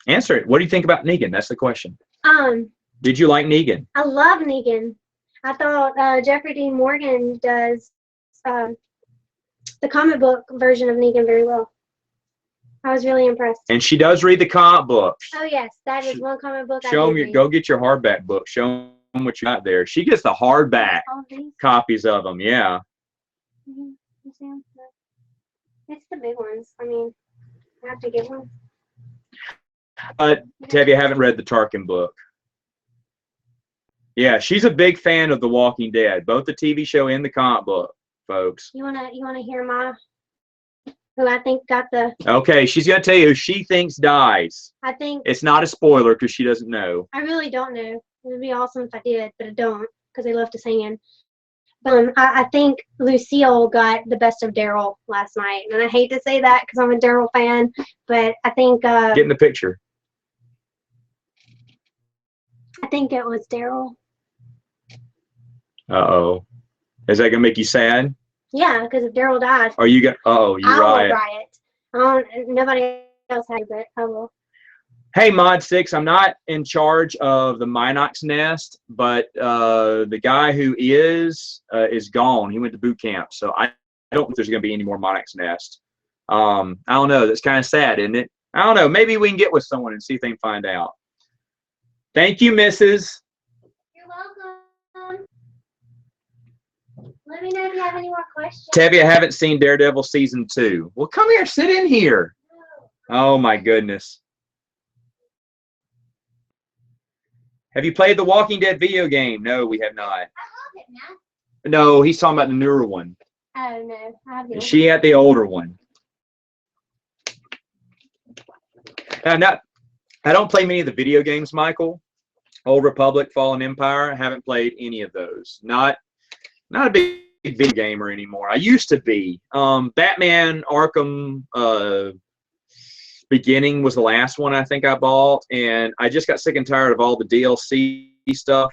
Answer it. What do you think about Negan? That's the question. Did you like Negan? I love Negan. I thought Jeffrey Dean Morgan does the comic book version of Negan very well. I was really impressed. And she does read the comic books. Oh yes, that is one comic book. Show them go get your hardback book. Show them what you got there. She gets the hardback copies of them. Yeah. It's the big ones. I mean, I have to get one. Tevye, haven't read the Tarkin book. Yeah, she's a big fan of The Walking Dead, both the TV show and the comic book, folks. You wanna hear who I think got the? Okay, she's gonna tell you who she thinks dies. I think it's not a spoiler because she doesn't know. I really don't know. It would be awesome if I did, but I don't because I love to sing in. I think Lucille got the best of Daryl last night, and I hate to say that because I'm a Daryl fan, but I think get in the picture. I think it was Daryl. Uh-oh. Is that gonna make you sad? Yeah, because if Daryl died, are you gonna? Uh-oh, you riot. Nobody else had it. I will. Hey, Mod 6, I'm not in charge of the Minox nest, but the guy who is gone. He went to boot camp, so I don't think there's going to be any more Minox nest. I don't know. That's kind of sad, isn't it? I don't know. Maybe we can get with someone and see if they can find out. Thank you, Mrs. You're welcome. Let me know if you have any more questions. Tevye, I haven't seen Daredevil Season 2. Well, come here. Sit in here. No. Oh, my goodness. Have you played the Walking Dead video game? No, we have not. I love it, man. No, he's talking about the newer one. Oh, no. I have the older she had the older one. I don't play many of the video games, Michael. Old Republic, Fallen Empire. I haven't played any of those. Not a big video gamer anymore. I used to be. Batman Arkham Beginning was the last one I think I bought, and I just got sick and tired of all the DLC stuff,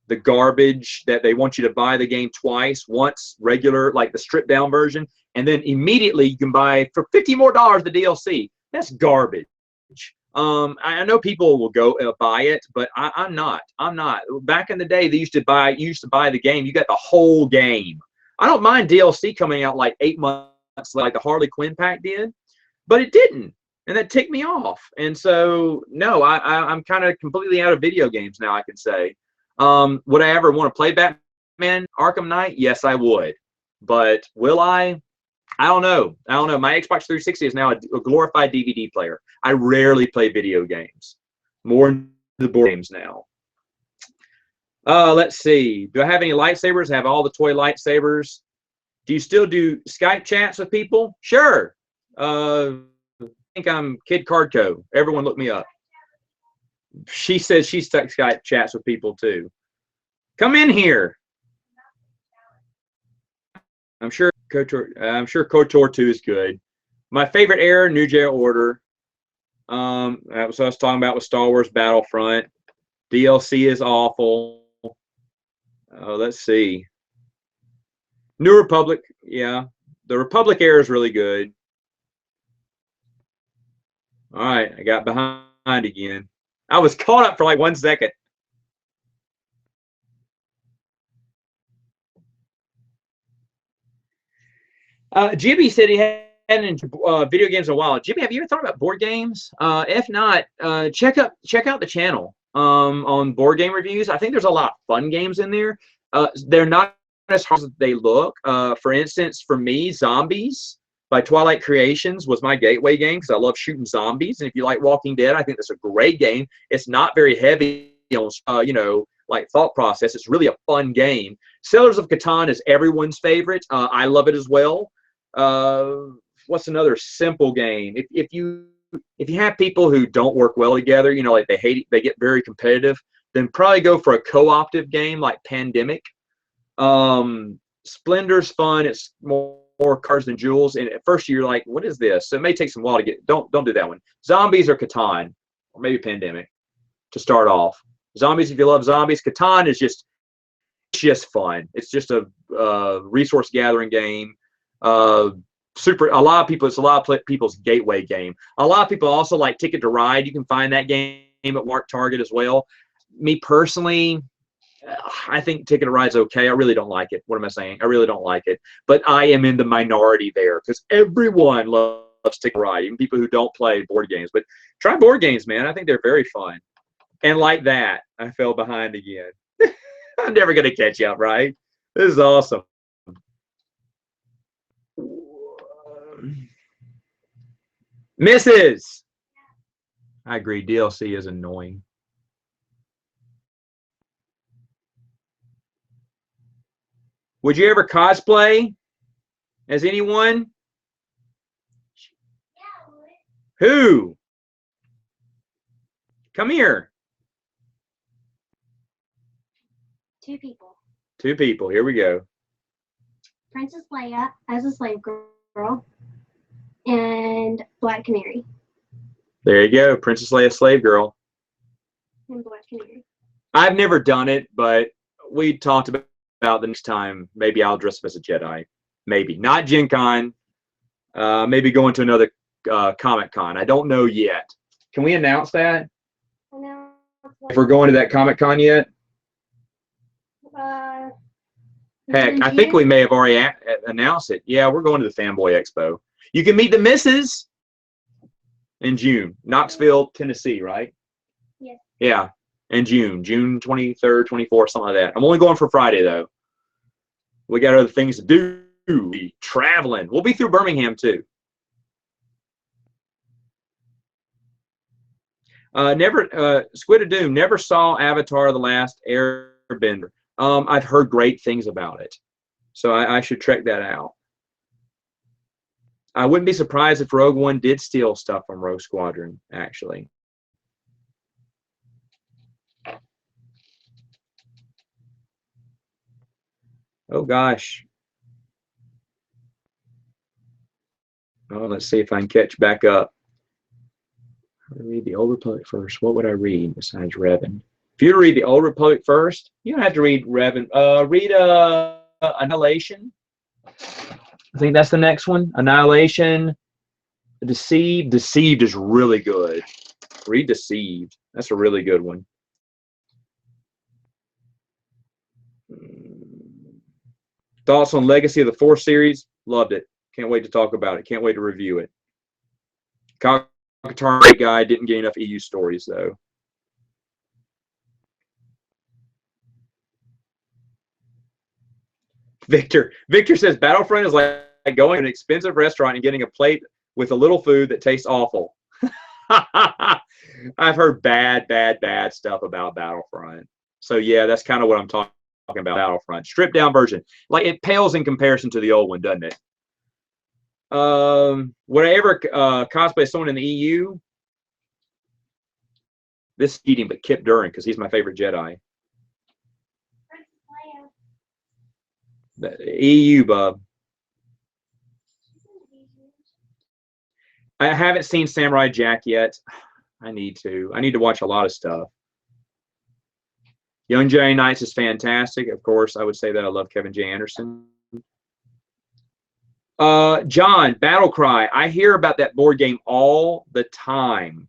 the garbage that they want you to buy the game twice, once regular, like the stripped down version, and then immediately you can buy for $50 more the DLC. That's garbage. I know people will go buy it, but I'm not. Back in the day, you used to buy the game. You got the whole game. I don't mind DLC coming out like 8 months, like the Harley Quinn pack did, but it didn't. And that ticked me off. And so, no, I'm kind of completely out of video games now, I can say. Would I ever want to play Batman Arkham Knight? Yes, I would. But will I? I don't know. My Xbox 360 is now a glorified DVD player. I rarely play video games. More into the board games now. Let's see. Do I have any lightsabers? I have all the toy lightsabers. Do you still do Skype chats with people? Sure. I think I'm Kid Cardco. Everyone look me up. She says she's Skype chats with people too. Come in here. I'm sure KOTOR 2 is good. My favorite era, New Jedi Order. That was what I was talking about with Star Wars Battlefront. DLC is awful. Let's see. New Republic, yeah. The Republic era is really good. All right, I got behind again. I was caught up for like 1 second. Jimmy said he hadn't video games in a while. Jimmy, have you ever thought about board games? If not, check out the channel on board game reviews. I think there's a lot of fun games in there. They're not as hard as they look. For instance, for me, Zombies by Twilight Creations was my gateway game because I love shooting zombies. And if you like Walking Dead, I think that's a great game. It's not very heavy on, you know, like thought process. It's really a fun game. Settlers of Catan is everyone's favorite. I love it as well. What's another simple game? If you have people who don't work well together, you know, like they get very competitive, then probably go for a co-optive game like Pandemic. Splendor's fun. It's more cards than jewels. And at first you're like, what is this? So it may take some while to get. Don't do that one. Zombies or Catan, or maybe Pandemic to start off. Zombies, if you love zombies. Catan is just fun. It's just a resource gathering game. It's a lot of people's gateway game. A lot of people also like Ticket to Ride. You can find that game at Mark Target as well. Me personally, I think Ticket to Ride's okay. I really don't like it. What am I saying? I really don't like it. But I am in the minority there because everyone loves Ticket to Ride, even people who don't play board games. But try board games, man. I think they're very fun. And like that, I fell behind again. I'm never going to catch up, right? This is awesome. Mrs. I agree. DLC is annoying. Would you ever cosplay as anyone? Yeah, who? Come here. 2 people. 2 people. Here we go. Princess Leia as a slave girl and Black Canary. There you go. Princess Leia, slave girl. And Black Canary. I've never done it, but we talked about the next time. Maybe I'll dress up as a Jedi. Maybe. Not Gen Con. Maybe going to another Comic Con. I don't know yet. Can we announce that? If we're going to that Comic Con yet? Heck, I think we may have already announced it. Yeah, we're going to the Fanboy Expo. You can meet the missus in June. Knoxville, Tennessee, right? Yes. Yeah, in June 23rd, 24th, something like that. I'm only going for Friday, though. We got other things to do. Be traveling. We'll be through Birmingham, too. Squid of Doom, never saw Avatar: The Last Airbender. I've heard great things about it, so I should check that out. I wouldn't be surprised if Rogue One did steal stuff from Rogue Squadron, actually. Oh, gosh. Oh, let's see if I can catch back up. I'll read the Old Republic first. What would I read besides Revan? If you read the Old Republic first, you don't have to read Revan. Read Annihilation. I think that's the next one. Annihilation. Deceived. Deceived is really good. Read Deceived. That's a really good one. Thoughts on Legacy of the Force series? Loved it. Can't wait to talk about it. Can't wait to review it. Great guy. Didn't get enough EU stories, though. Victor says Battlefront is like going to an expensive restaurant and getting a plate with a little food that tastes awful. I've heard bad stuff about Battlefront. So yeah, that's kind of what I'm talking about. Battlefront, stripped down version. Like it pales in comparison to the old one, doesn't it? Would I ever cosplay someone in the EU? This is eating, but Kip Durin, because he's my favorite Jedi. The EU, bub. I haven't seen Samurai Jack yet. I need to. I need to watch a lot of stuff. Young Jedi Knights is fantastic. Of course, I would say that I love Kevin J. Anderson. John, Battle Cry. I hear about that board game all the time.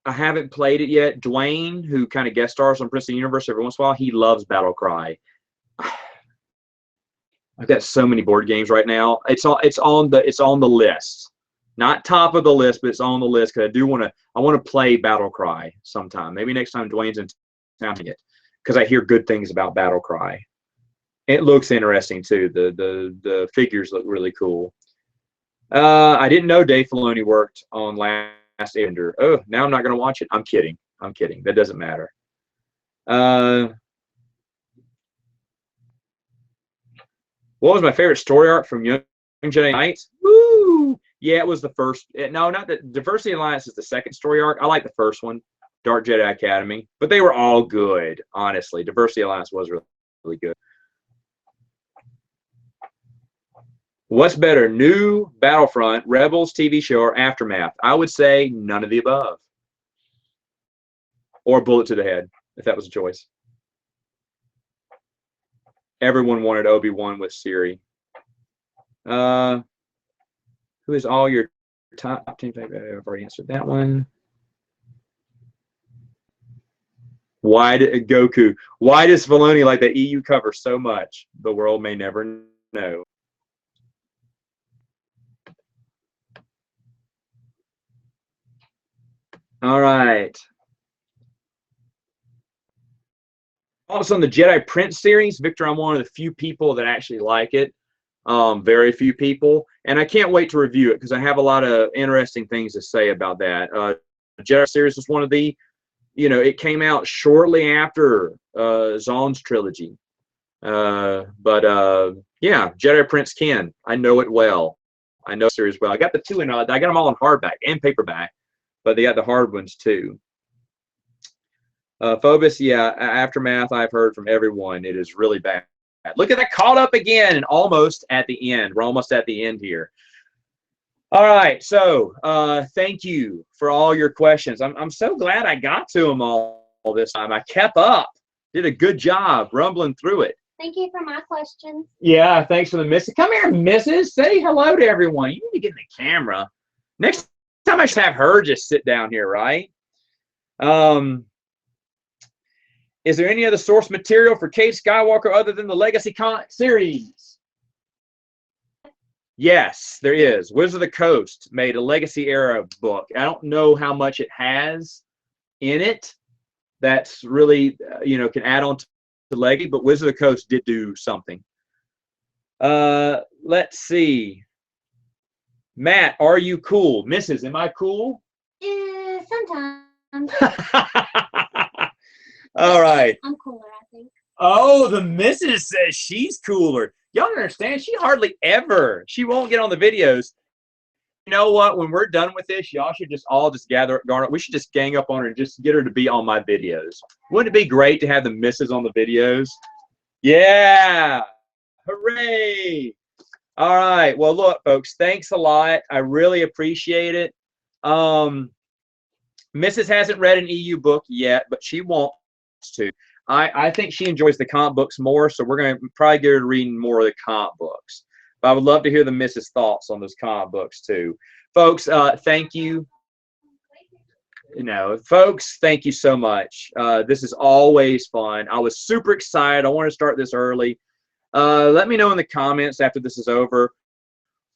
I haven't played it yet. Dwayne, who kind of guest stars on Princeton Universe every once in a while, he loves Battle Cry. I've got so many board games right now. It's on the list. Not top of the list, but it's on the list because I want to play Battle Cry sometime. Maybe next time Dwayne's in town it, because I hear good things about Battle Cry. It looks interesting too. The figures look really cool. I didn't know Dave Filoni worked on Last Airbender. Oh, now I'm not going to watch it. I'm kidding. I'm kidding. That doesn't matter. What was my favorite story arc from Young Jedi Knights? Woo! Yeah, it was the first. No, not the Diversity Alliance is the second story arc. I like the first one, Dark Jedi Academy. But they were all good, honestly. Diversity Alliance was really, really good. What's better, New Battlefront, Rebels TV show, or Aftermath? I would say none of the above. Or Bullet to the Head, if that was a choice. Everyone wanted Obi-Wan with Siri. Who is all your top 10 favorite? I've already answered that one. Why did Goku? Why does Filoni like the EU cover so much? The world may never know. All right. Also on the Jedi Prince series, Victor, I'm one of the few people that actually like it. Very few people. And I can't wait to review it because I have a lot of interesting things to say about that. The Jedi series was one of the, it came out shortly after Zahn's trilogy. Yeah, Jedi Prince Ken. I know it well. I know the series well. I got the two in, I got them all in hardback and paperback, but they got the hard ones too. Phobos, yeah, Aftermath, I've heard from everyone. It is really bad. Look at that, caught up again and almost at the end. We're almost at the end here. All right, so thank you for all your questions. I'm so glad I got to them all this time. I kept up, did a good job rumbling through it. Thank you for my questions. Yeah, thanks for the missus. Come here, missus. Say hello to everyone. You need to get in the camera. Next time I should have her just sit down here, right? Is there any other source material for Kate Skywalker other than the Legacy series? Yes, there is. Wizard of the Coast made a Legacy era book. I don't know how much it has in it. That's really, can add on to the Legacy, but Wizard of the Coast did do something. Let's see. Matt, are you cool? Mrs., am I cool? Sometimes. All right. I'm cooler, I think. Oh, the missus says she's cooler. Y'all understand? She hardly ever. She won't get on the videos. You know what? When we're done with this, y'all should just all gather. We should just gang up on her and just get her to be on my videos. Wouldn't it be great to have the missus on the videos? Yeah. Hooray. All right. Well, look, folks, thanks a lot. I really appreciate it. Mrs. hasn't read an EU book yet, but she wants to. I think she enjoys the comic books more, so we're going to probably get her to reading more of the comic books. But I would love to hear the Mrs. thoughts on those comic books too. Folks, thank you. Folks, thank you so much. This is always fun. I was super excited. I want to start this early. Let me know in the comments after this is over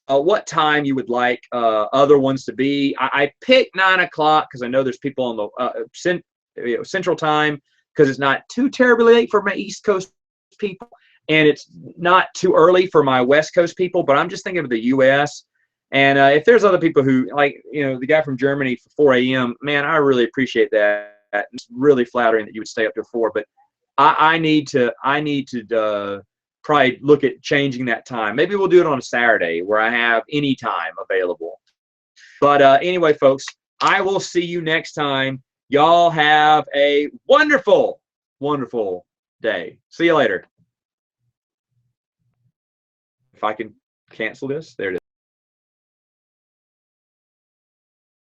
what time you would like other ones to be. I picked 9 o'clock because I know there's people on the Central Time, because it's not too terribly late for my East Coast people, and it's not too early for my West Coast people, but I'm just thinking of the U.S. And if there's other people who, like, the guy from Germany for 4 a.m., man, I really appreciate that. It's really flattering that you would stay up to 4, but I need to probably look at changing that time. Maybe we'll do it on a Saturday where I have any time available. But anyway, folks, I will see you next time. Y'all have a wonderful, wonderful day. See you later. If I can cancel this, there it is.